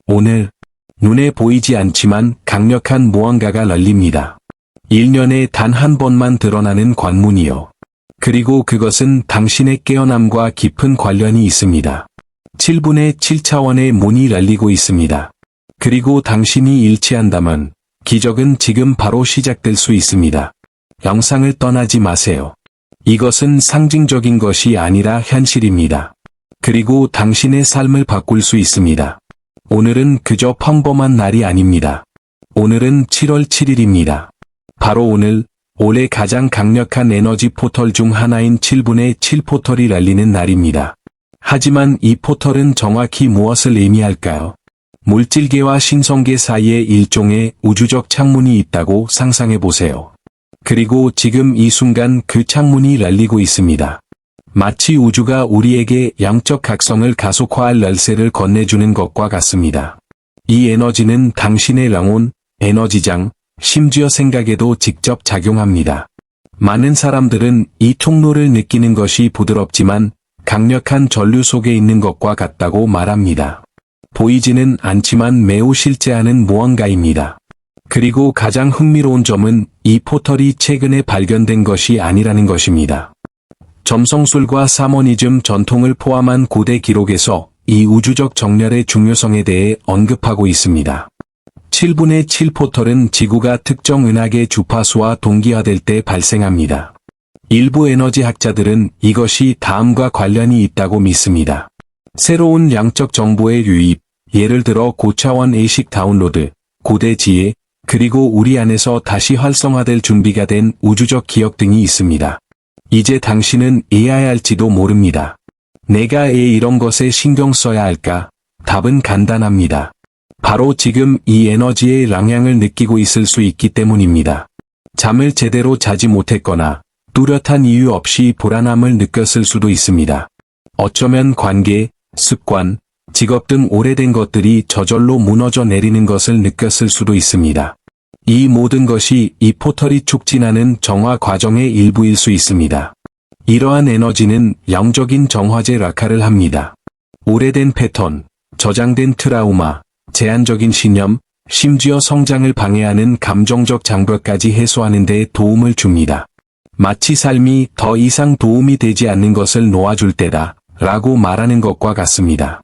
오늘 눈에 보이지 않지만 강력한 무언가가 열립니다. 1년에 단 한 번만 드러나는 관문이요. 그리고 그것은 당신의 깨어남과 깊은 관련이 있습니다. 7분의 7차원의 문이 열리고 있습니다. 그리고 당신이 일치한다면 기적은 지금 바로 시작될 수 있습니다. 영상을 떠나지 마세요. 이것은 상징적인 것이 아니라 현실입니다. 그리고 당신의 삶을 바꿀 수 있습니다. 오늘은 그저 평범한 날이 아닙니다. 오늘은 7월 7일입니다. 바로 오늘, 올해 가장 강력한 에너지 포털 중 하나인 7분의 7 포털이 열리는 날입니다. 하지만 이 포털은 정확히 무엇을 의미할까요? 물질계와 신성계 사이에 일종의 우주적 창문이 있다고 상상해 보세요. 그리고 지금 이 순간 그 창문이 열리고 있습니다. 마치 우주가 우리에게 영적 각성을 가속화할 열쇠를 건네주는 것과 같습니다. 이 에너지는 당신의 영혼, 에너지장, 심지어 생각에도 직접 작용합니다. 많은 사람들은 이 통로를 느끼는 것이 부드럽지만 강력한 전류 속에 있는 것과 같다고 말합니다. 보이지는 않지만 매우 실제하는 무언가입니다. 그리고 가장 흥미로운 점은 이 포털이 최근에 발견된 것이 아니라는 것입니다. 점성술과 샤머니즘 전통을 포함한 고대 기록에서 이 우주적 정렬의 중요성에 대해 언급하고 있습니다. 7분의 7 포털은 지구가 특정 은하계 주파수와 동기화될 때 발생합니다. 일부 에너지 학자들은 이것이 다음과 관련이 있다고 믿습니다. 새로운 양적 정보의 유입, 예를 들어 고차원 의식 다운로드, 고대 지혜, 그리고 우리 안에서 다시 활성화될 준비가 된 우주적 기억 등이 있습니다. 이제 당신은 해야 할지도 모릅니다. 내가 왜 이런 것에 신경 써야 할까? 답은 간단합니다. 바로 지금 이 에너지의 영향을 느끼고 있을 수 있기 때문입니다. 잠을 제대로 자지 못했거나 뚜렷한 이유 없이 불안함을 느꼈을 수도 있습니다. 어쩌면 관계, 습관, 직업 등 오래된 것들이 저절로 무너져 내리는 것을 느꼈을 수도 있습니다. 이 모든 것이 이 포털이 촉진하는 정화 과정의 일부일 수 있습니다. 이러한 에너지는 영적인 정화제 역할을 합니다. 오래된 패턴, 저장된 트라우마, 제한적인 신념, 심지어 성장을 방해하는 감정적 장벽까지 해소하는 데 도움을 줍니다. 마치 삶이 더 이상 도움이 되지 않는 것을 놓아줄 때다 라고 말하는 것과 같습니다.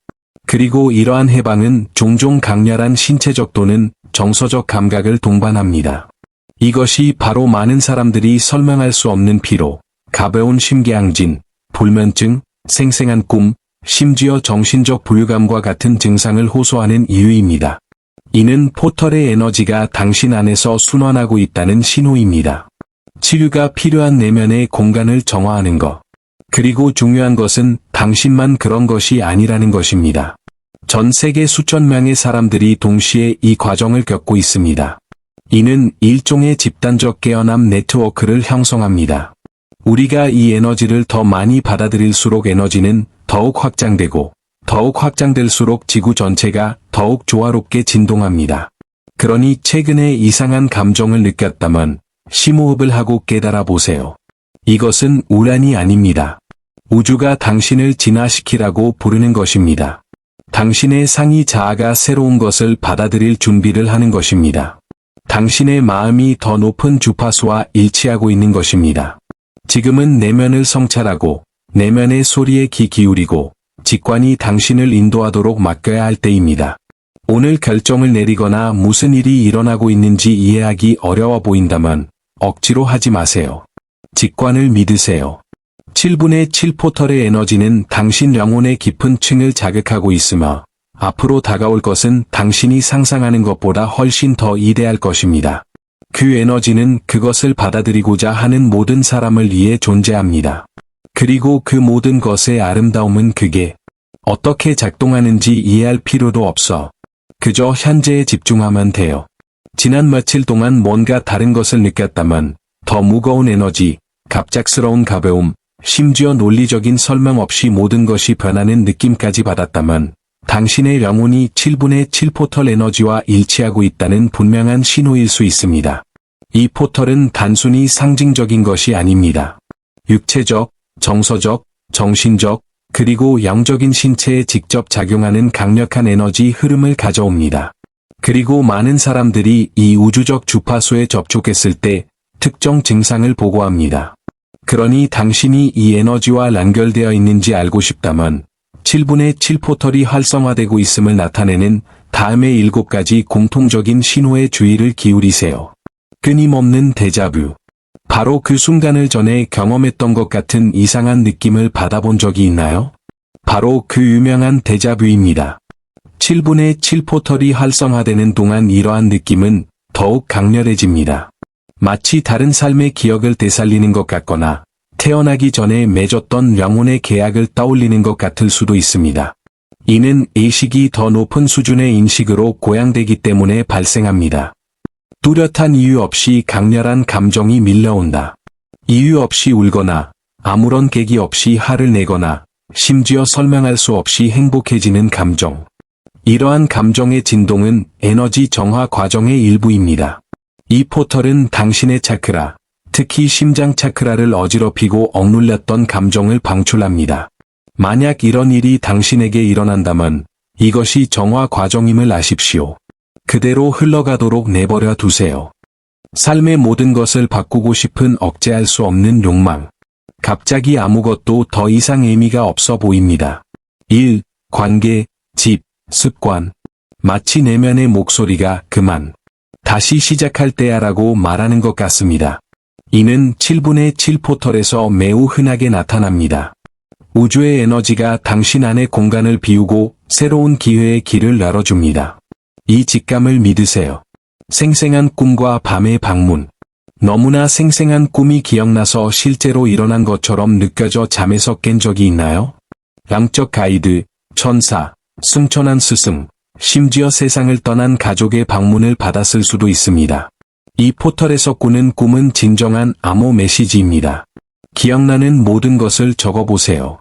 그리고 이러한 해방은 종종 강렬한 신체적 또는 정서적 감각을 동반합니다. 이것이 바로 많은 사람들이 설명할 수 없는 피로, 가벼운 심계항진, 불면증, 생생한 꿈, 심지어 정신적 부유감과 같은 증상을 호소하는 이유입니다. 이는 포털의 에너지가 당신 안에서 순환하고 있다는 신호입니다. 치유가 필요한 내면의 공간을 정화하는 것. 그리고 중요한 것은 당신만 그런 것이 아니라는 것입니다. 전 세계 수천 명의 사람들이 동시에 이 과정을 겪고 있습니다. 이는 일종의 집단적 깨어남 네트워크를 형성합니다. 우리가 이 에너지를 더 많이 받아들일수록 에너지는 더욱 확장되고 더욱 확장될수록 지구 전체가 더욱 조화롭게 진동합니다. 그러니 최근에 이상한 감정을 느꼈다면 심호흡을 하고 깨달아 보세요. 이것은 우란이 아닙니다. 우주가 당신을 진화시키라고 부르는 것입니다. 당신의 상위 자아가 새로운 것을 받아들일 준비를 하는 것입니다. 당신의 마음이 더 높은 주파수와 일치하고 있는 것입니다. 지금은 내면을 성찰하고 내면의 소리에 귀 기울이고 직관이 당신을 인도하도록 맡겨야 할 때입니다. 오늘 결정을 내리거나 무슨 일이 일어나고 있는지 이해하기 어려워 보인다면 억지로 하지 마세요. 직관을 믿으세요. 7분의 7 포털의 에너지는 당신 영혼의 깊은 층을 자극하고 있으며 앞으로 다가올 것은 당신이 상상하는 것보다 훨씬 더 위대할 것입니다. 그 에너지는 그것을 받아들이고자 하는 모든 사람을 위해 존재합니다. 그리고 그 모든 것의 아름다움은 그게 어떻게 작동하는지 이해할 필요도 없어. 그저 현재에 집중하면 돼요. 지난 며칠 동안 뭔가 다른 것을 느꼈다면 더 무거운 에너지, 갑작스러운 가벼움, 심지어 논리적인 설명 없이 모든 것이 변하는 느낌까지 받았다면 당신의 영혼이 7분의 7 포털 에너지와 일치하고 있다는 분명한 신호일 수 있습니다. 이 포털은 단순히 상징적인 것이 아닙니다. 육체적, 정서적, 정신적, 그리고 영적인 신체에 직접 작용하는 강력한 에너지 흐름을 가져옵니다. 그리고 많은 사람들이 이 우주적 주파수에 접촉했을 때 특정 증상을 보고합니다. 그러니 당신이 이 에너지와 연결되어 있는지 알고 싶다면 7분의 7 포털이 활성화되고 있음을 나타내는 다음의 7가지 공통적인 신호에 주의를 기울이세요. 끊임없는 데자뷰. 바로 그 순간을 전에 경험했던 것 같은 이상한 느낌을 받아본 적이 있나요? 바로 그 유명한 데자뷰입니다. 7분의 7 포털이 활성화되는 동안 이러한 느낌은 더욱 강렬해집니다. 마치 다른 삶의 기억을 되살리는 것 같거나 태어나기 전에 맺었던 영혼의 계약을 떠올리는 것 같을 수도 있습니다. 이는 의식이 더 높은 수준의 인식으로 고양되기 때문에 발생합니다. 뚜렷한 이유 없이 강렬한 감정이 밀려온다. 이유 없이 울거나 아무런 계기 없이 화를 내거나 심지어 설명할 수 없이 행복해지는 감정. 이러한 감정의 진동은 에너지 정화 과정의 일부입니다. 이 포털은 당신의 차크라, 특히 심장 차크라를 어지럽히고 억눌렸던 감정을 방출합니다. 만약 이런 일이 당신에게 일어난다면 이것이 정화 과정임을 아십시오. 그대로 흘러가도록 내버려 두세요. 삶의 모든 것을 바꾸고 싶은 억제할 수 없는 욕망. 갑자기 아무것도 더 이상 의미가 없어 보입니다. 일, 관계, 집, 습관. 마치 내면의 목소리가 그만. 다시 시작할 때야라고 말하는 것 같습니다. 이는 7분의 7 포털에서 매우 흔하게 나타납니다. 우주의 에너지가 당신 안의 공간을 비우고 새로운 기회의 길을 열어줍니다. 이 직감을 믿으세요. 생생한 꿈과 밤의 방문. 너무나 생생한 꿈이 기억나서 실제로 일어난 것처럼 느껴져 잠에서 깬 적이 있나요? 양적 가이드, 천사, 승천한 스승, 심지어 세상을 떠난 가족의 방문을 받았을 수도 있습니다. 이 포털에서 꾸는 꿈은 진정한 암호 메시지입니다. 기억나는 모든 것을 적어보세요.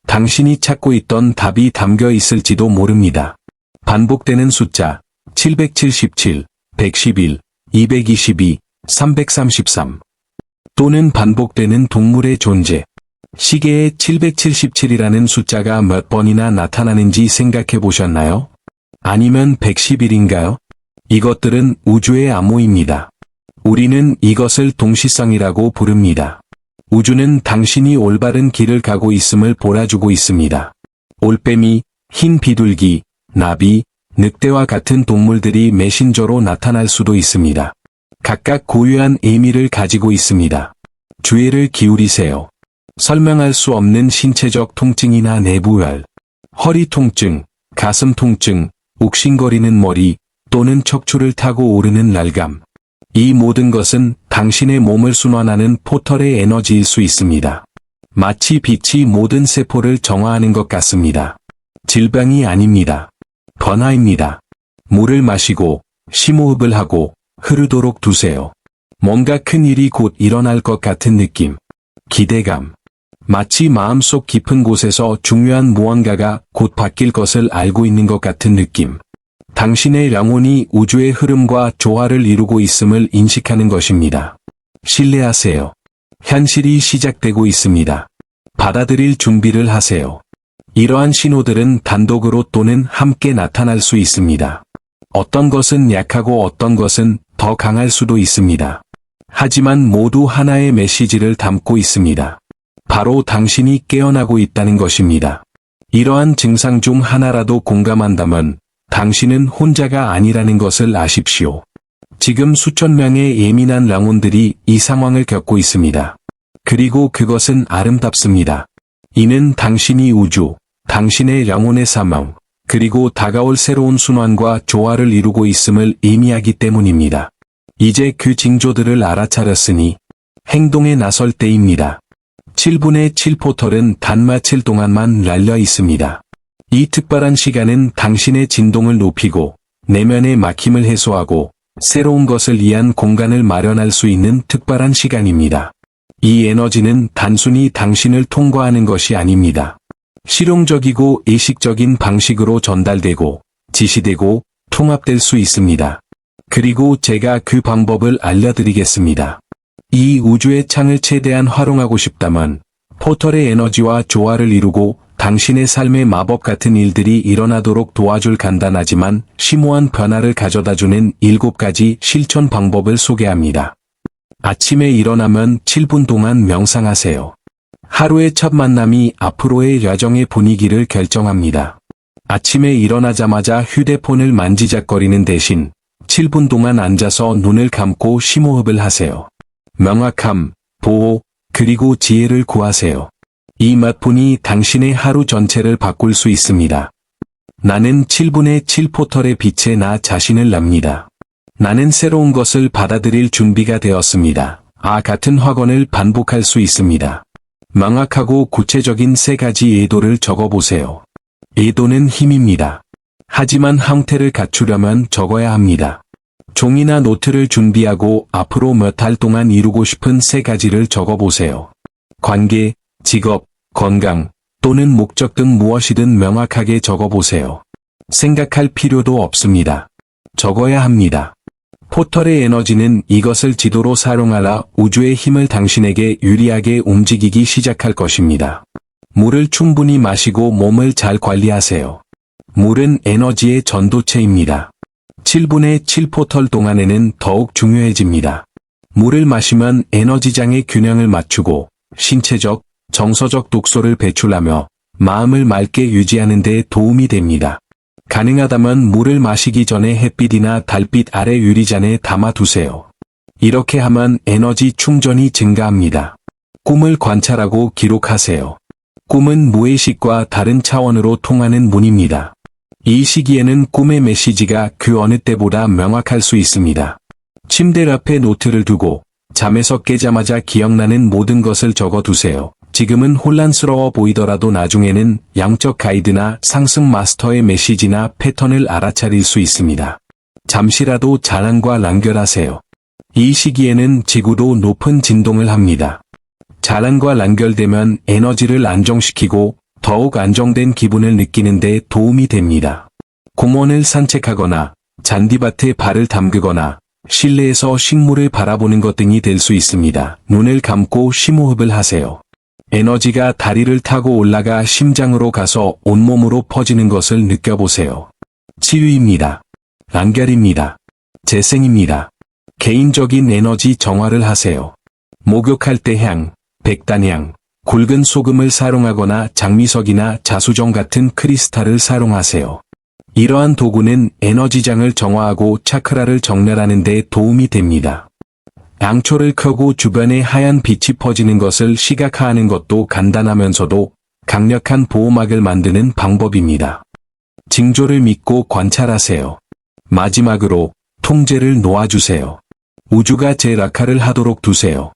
당신이 찾고 있던 답이 담겨 있을지도 모릅니다. 반복되는 숫자 777, 111, 222, 333 또는 반복되는 동물의 존재. 시계에 777이라는 숫자가 몇 번이나 나타나는지 생각해 보셨나요? 아니면 111인가요? 이것들은 우주의 암호입니다. 우리는 이것을 동시성이라고 부릅니다. 우주는 당신이 올바른 길을 가고 있음을 보여주고 있습니다. 올빼미, 흰 비둘기, 나비, 늑대와 같은 동물들이 메신저로 나타날 수도 있습니다. 각각 고유한 의미를 가지고 있습니다. 주의를 기울이세요. 설명할 수 없는 신체적 통증이나 내부열, 허리 통증, 가슴 통증, 욱신거리는 머리 또는 척추를 타고 오르는 날감. 이 모든 것은 당신의 몸을 순환하는 포털의 에너지일 수 있습니다. 마치 빛이 모든 세포를 정화하는 것 같습니다. 질병이 아닙니다. 변화입니다. 물을 마시고 심호흡을 하고 흐르도록 두세요. 뭔가 큰 일이 곧 일어날 것 같은 느낌. 기대감. 마치 마음속 깊은 곳에서 중요한 무언가가 곧 바뀔 것을 알고 있는 것 같은 느낌. 당신의 영혼이 우주의 흐름과 조화를 이루고 있음을 인식하는 것입니다. 신뢰하세요. 현실이 시작되고 있습니다. 받아들일 준비를 하세요. 이러한 신호들은 단독으로 또는 함께 나타날 수 있습니다. 어떤 것은 약하고 어떤 것은 더 강할 수도 있습니다. 하지만 모두 하나의 메시지를 담고 있습니다. 바로 당신이 깨어나고 있다는 것입니다. 이러한 증상 중 하나라도 공감한다면 당신은 혼자가 아니라는 것을 아십시오. 지금 수천 명의 예민한 영혼들이 이 상황을 겪고 있습니다. 그리고 그것은 아름답습니다. 이는 당신이 우주, 당신의 영혼의 사명, 그리고 다가올 새로운 순환과 조화를 이루고 있음을 의미하기 때문입니다. 이제 그 징조들을 알아차렸으니 행동에 나설 때입니다. 7분의 7 포털은 단 며칠 동안만 열려 있습니다. 이 특별한 시간은 당신의 진동을 높이고 내면의 막힘을 해소하고 새로운 것을 위한 공간을 마련할 수 있는 특별한 시간입니다. 이 에너지는 단순히 당신을 통과하는 것이 아닙니다. 실용적이고 의식적인 방식으로 전달되고 지시되고 통합될 수 있습니다. 그리고 제가 그 방법을 알려드리겠습니다. 이 우주의 창을 최대한 활용하고 싶다면 포털의 에너지와 조화를 이루고 당신의 삶에 마법 같은 일들이 일어나도록 도와줄 간단하지만 심오한 변화를 가져다주는 7가지 실천 방법을 소개합니다. 아침에 일어나면 7분 동안 명상하세요. 하루의 첫 만남이 앞으로의 여정의 분위기를 결정합니다. 아침에 일어나자마자 휴대폰을 만지작거리는 대신 7분 동안 앉아서 눈을 감고 심호흡을 하세요. 명확함, 보호, 그리고 지혜를 구하세요. 이 몇 분이 당신의 하루 전체를 바꿀 수 있습니다. 나는 7분의 7 포털의 빛에 나 자신을 납니다. 나는 새로운 것을 받아들일 준비가 되었습니다. 같은 확언을 반복할 수 있습니다. 명확하고 구체적인 3가지 의도를 적어보세요. 의도는 힘입니다. 하지만 형태를 갖추려면 적어야 합니다. 종이나 노트를 준비하고 앞으로 몇 달 동안 이루고 싶은 3가지를 적어보세요. 관계, 직업, 건강, 또는 목적 등 무엇이든 명확하게 적어보세요. 생각할 필요도 없습니다. 적어야 합니다. 포털의 에너지는 이것을 지도로 사용하라 우주의 힘을 당신에게 유리하게 움직이기 시작할 것입니다. 물을 충분히 마시고 몸을 잘 관리하세요. 물은 에너지의 전도체입니다. 7분의 7 포털 동안에는 더욱 중요해집니다. 물을 마시면 에너지장의 균형을 맞추고 신체적, 정서적 독소를 배출하며 마음을 맑게 유지하는 데 도움이 됩니다. 가능하다면 물을 마시기 전에 햇빛이나 달빛 아래 유리잔에 담아두세요. 이렇게 하면 에너지 충전이 증가합니다. 꿈을 관찰하고 기록하세요. 꿈은 무의식과 다른 차원으로 통하는 문입니다. 이 시기에는 꿈의 메시지가 그 어느 때보다 명확할 수 있습니다. 침대 앞에 노트를 두고 잠에서 깨자마자 기억나는 모든 것을 적어두세요. 지금은 혼란스러워 보이더라도 나중에는 양적 가이드나 상승 마스터의 메시지나 패턴을 알아차릴 수 있습니다. 잠시라도 자랑과 연결하세요. 이 시기에는 지구도 높은 진동을 합니다. 자랑과 연결되면 에너지를 안정시키고 더욱 안정된 기분을 느끼는 데 도움이 됩니다. 공원을 산책하거나 잔디밭에 발을 담그거나 실내에서 식물을 바라보는 것 등이 될 수 있습니다. 눈을 감고 심호흡을 하세요. 에너지가 다리를 타고 올라가 심장으로 가서 온몸으로 퍼지는 것을 느껴보세요. 치유입니다. 연결입니다. 재생입니다. 개인적인 에너지 정화를 하세요. 목욕할 때 향, 백단향, 굵은 소금을 사용하거나 장미석이나 자수정 같은 크리스탈을 사용하세요. 이러한 도구는 에너지장을 정화하고 차크라를 정렬하는 데 도움이 됩니다. 양초를 켜고 주변에 하얀 빛이 퍼지는 것을 시각화하는 것도 간단하면서도 강력한 보호막을 만드는 방법입니다. 징조를 믿고 관찰하세요. 마지막으로 통제를 놓아주세요. 우주가 제 역할을 하도록 두세요.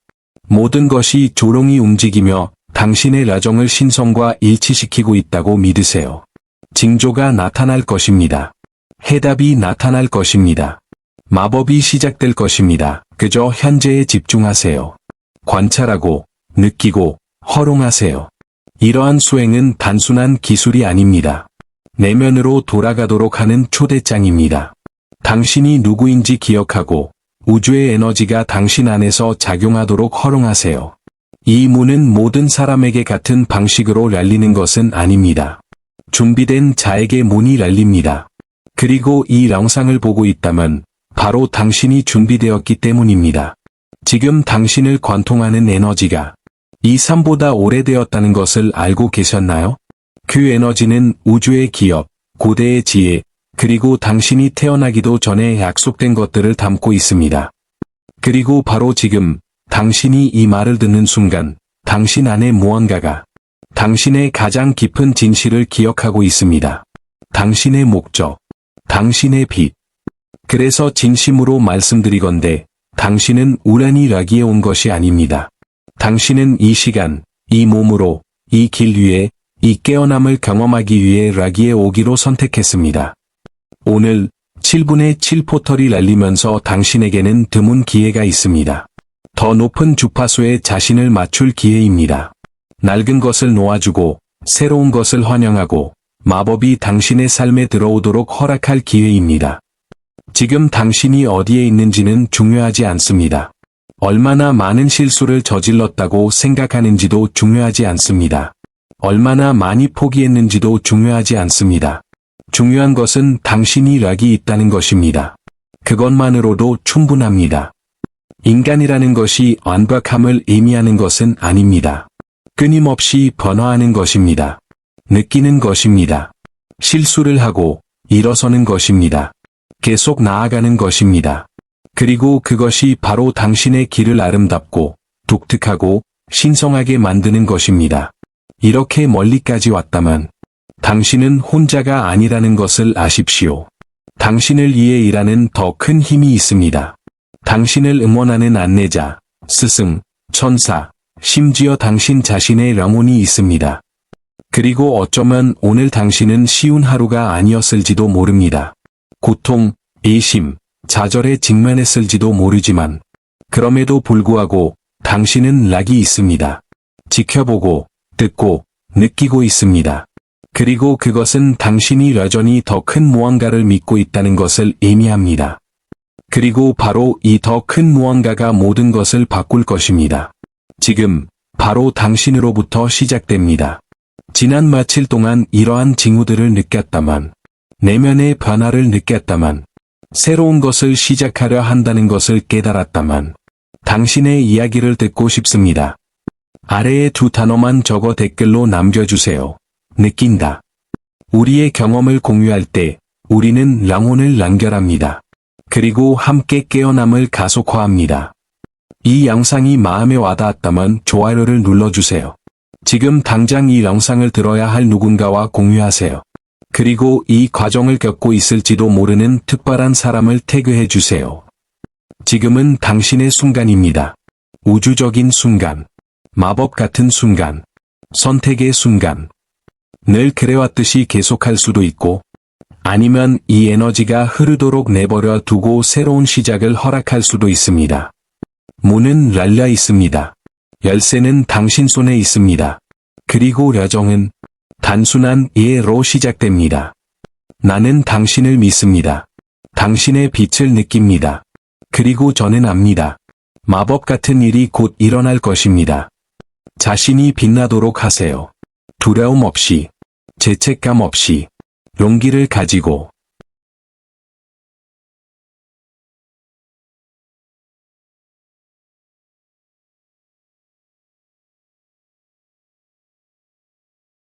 모든 것이 조롱이 움직이며 당신의 여정을 신성과 일치시키고 있다고 믿으세요. 징조가 나타날 것입니다. 해답이 나타날 것입니다. 마법이 시작될 것입니다. 그저 현재에 집중하세요. 관찰하고, 느끼고, 허용하세요. 이러한 수행은 단순한 기술이 아닙니다. 내면으로 돌아가도록 하는 초대장입니다. 당신이 누구인지 기억하고, 우주의 에너지가 당신 안에서 작용하도록 허용하세요. 이 문은 모든 사람에게 같은 방식으로 열리는 것은 아닙니다. 준비된 자에게 문이 열립니다. 그리고 이 영상을 보고 있다면 바로 당신이 준비되었기 때문입니다. 지금 당신을 관통하는 에너지가 이 삶보다 오래되었다는 것을 알고 계셨나요? 그 에너지는 우주의 기업, 고대의 지혜, 그리고 당신이 태어나기도 전에 약속된 것들을 담고 있습니다. 그리고 바로 지금 당신이 이 말을 듣는 순간 당신 안에 무언가가 당신의 가장 깊은 진실을 기억하고 있습니다. 당신의 목적, 당신의 빛. 그래서 진심으로 말씀드리건대 당신은 우연히 여기에 온 것이 아닙니다. 당신은 이 시간, 이 몸으로, 이 길 위에, 이 깨어남을 경험하기 위해 여기에 오기로 선택했습니다. 오늘 7분의 7 포털이 열리면서 당신에게는 드문 기회가 있습니다. 더 높은 주파수에 자신을 맞출 기회입니다. 낡은 것을 놓아주고 새로운 것을 환영하고 마법이 당신의 삶에 들어오도록 허락할 기회입니다. 지금 당신이 어디에 있는지는 중요하지 않습니다. 얼마나 많은 실수를 저질렀다고 생각하는지도 중요하지 않습니다. 얼마나 많이 포기했는지도 중요하지 않습니다. 중요한 것은 당신이 락이 있다는 것입니다. 그것만으로도 충분합니다. 인간이라는 것이 완벽함을 의미하는 것은 아닙니다. 끊임없이 변화하는 것입니다. 느끼는 것입니다. 실수를 하고 일어서는 것입니다. 계속 나아가는 것입니다. 그리고 그것이 바로 당신의 길을 아름답고 독특하고 신성하게 만드는 것입니다. 이렇게 멀리까지 왔다만 당신은 혼자가 아니라는 것을 아십시오. 당신을 위해 일하는 더 큰 힘이 있습니다. 당신을 응원하는 안내자, 스승, 천사, 심지어 당신 자신의 영혼이 있습니다. 그리고 어쩌면 오늘 당신은 쉬운 하루가 아니었을지도 모릅니다. 고통, 의심, 좌절에 직면했을지도 모르지만 그럼에도 불구하고 당신은 락이 있습니다. 지켜보고, 듣고, 느끼고 있습니다. 그리고 그것은 당신이 여전히 더 큰 무언가를 믿고 있다는 것을 의미합니다. 그리고 바로 이 더 큰 무언가가 모든 것을 바꿀 것입니다. 지금, 바로 당신으로부터 시작됩니다. 지난 며칠 동안 이러한 징후들을 느꼈다만, 내면의 변화를 느꼈다만, 새로운 것을 시작하려 한다는 것을 깨달았다만, 당신의 이야기를 듣고 싶습니다. 아래에 두 단어만 적어 댓글로 남겨주세요. 느낀다. 우리의 경험을 공유할 때 우리는 영혼을 연결합니다. 그리고 함께 깨어남을 가속화합니다. 이 영상이 마음에 와닿았다면 좋아요를 눌러주세요. 지금 당장 이 영상을 들어야 할 누군가와 공유하세요. 그리고 이 과정을 겪고 있을지도 모르는 특별한 사람을 태그해 주세요. 지금은 당신의 순간입니다. 우주적인 순간, 마법 같은 순간, 선택의 순간. 늘 그래왔듯이 계속할 수도 있고, 아니면 이 에너지가 흐르도록 내버려 두고 새로운 시작을 허락할 수도 있습니다. 문은 열려 있습니다. 열쇠는 당신 손에 있습니다. 그리고 여정은 단순한 예로 시작됩니다. 나는 당신을 믿습니다. 당신의 빛을 느낍니다. 그리고 저는 압니다. 마법 같은 일이 곧 일어날 것입니다. 자신이 빛나도록 하세요. 두려움 없이, 죄책감 없이, 용기를 가지고,